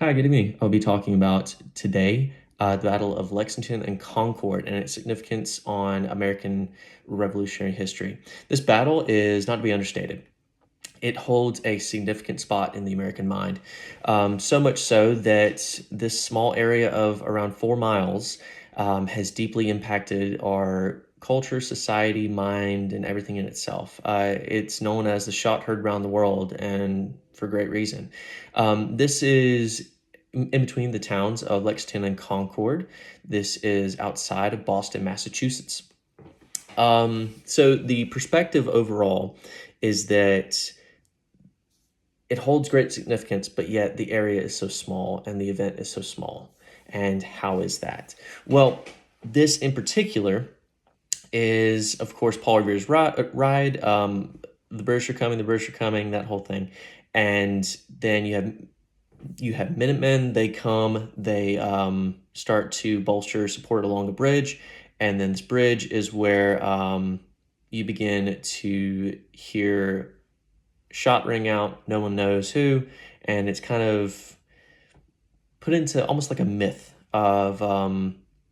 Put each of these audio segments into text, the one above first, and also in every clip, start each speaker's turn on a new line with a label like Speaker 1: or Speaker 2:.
Speaker 1: Hi, good evening. I'll be talking about today the Battle of Lexington and Concord and its significance on American Revolutionary history. This battle is not to be understated. It holds a significant spot in the American mind, so much so that this small area of around 4 miles has deeply impacted our culture, society, mind, and everything in itself. It's known as the shot heard around the world, and for great reason. This is in between the towns of Lexington and Concord. This is outside of Boston, Massachusetts. So the perspective overall is that it holds great significance, but yet the area is so small and the event is so small. And how is that? Well, this in particular is, of course, Paul Revere's ride. The British are coming, the British are coming, that whole thing. And then you have Minutemen. They come, they start to bolster support along a bridge. And then this bridge is where you begin to hear shot ring out, no one knows who, and it's kind of put into almost like a myth of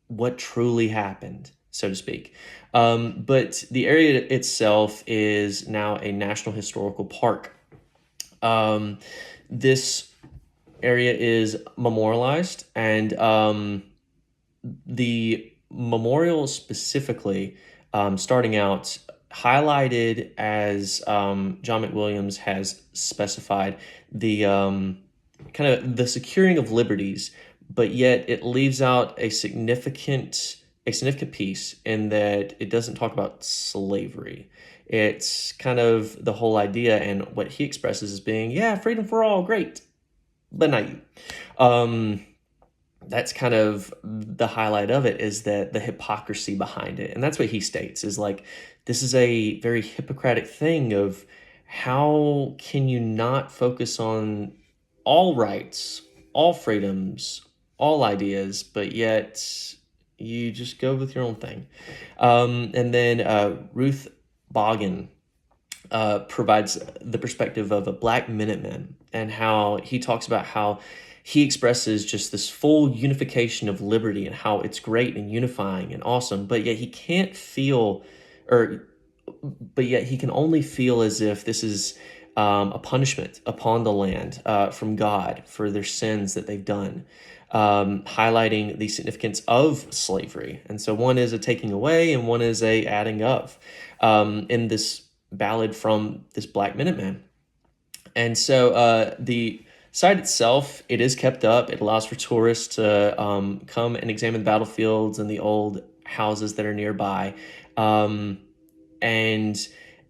Speaker 1: what truly happened, so to speak. But the area itself is now a National Historical Park. This area is memorialized, and the memorial specifically, starting out, highlighted as John McWilliams has specified the kind of the securing of liberties, but yet it leaves out a significant piece in that it doesn't talk about slavery. It's kind of the whole idea, and what he expresses as being, yeah, freedom for all, great, but not you. That's kind of the highlight of it, is that the hypocrisy behind it. And that's what he states, is like, this is a very Hippocratic thing of how can you not focus on all rights, all freedoms, all ideas, but yet you just go with your own thing. And then Ruth Boggin provides the perspective of a Black Minuteman, and how he talks about how he expresses just this full unification of liberty and how it's great and unifying and awesome, but yet he can't feel, or but yet he can only feel as if this is a punishment upon the land from God for their sins that they've done, highlighting the significance of slavery. And so one is a taking away and one is a adding of, in this ballad from this Black Minuteman. And so the site itself, it is kept up. It allows for tourists to come and examine the battlefields and the old houses that are nearby. And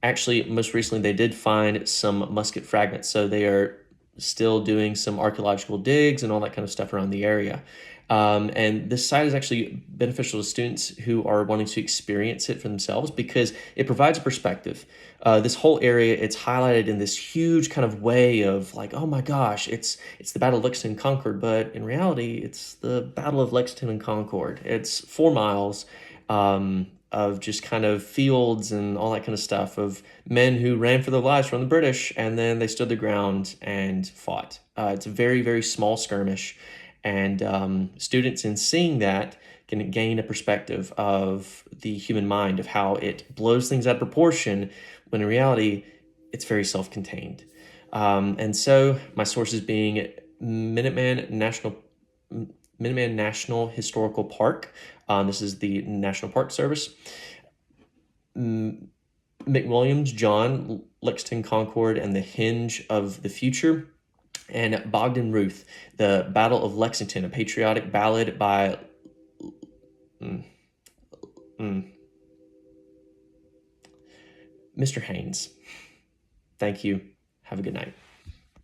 Speaker 1: actually, most recently, they did find some musket fragments. So they are still doing some archaeological digs and all that kind of stuff around the area. And this site is actually beneficial to students who are wanting to experience it for themselves, because it provides a perspective. This whole area, it's highlighted in this huge kind of way of like, oh my gosh, it's the Battle of Lexington and Concord, but in reality, it's the Battle of Lexington and Concord. It's 4 miles of just kind of fields and all that kind of stuff, of men who ran for their lives from the British, and then they stood their ground and fought. It's a very, very small skirmish. And students, in seeing that, can gain a perspective of the human mind, of how it blows things out of proportion, when in reality, it's very self-contained. And so my sources being Minuteman National Historical Park. This is the National Park Service. McWilliams, John, Lexington, Concord, and the Hinge of the Future. And Bogdan Ruth, the Battle of Lexington, a patriotic ballad by Mr. Haynes. Thank you. Have a good night.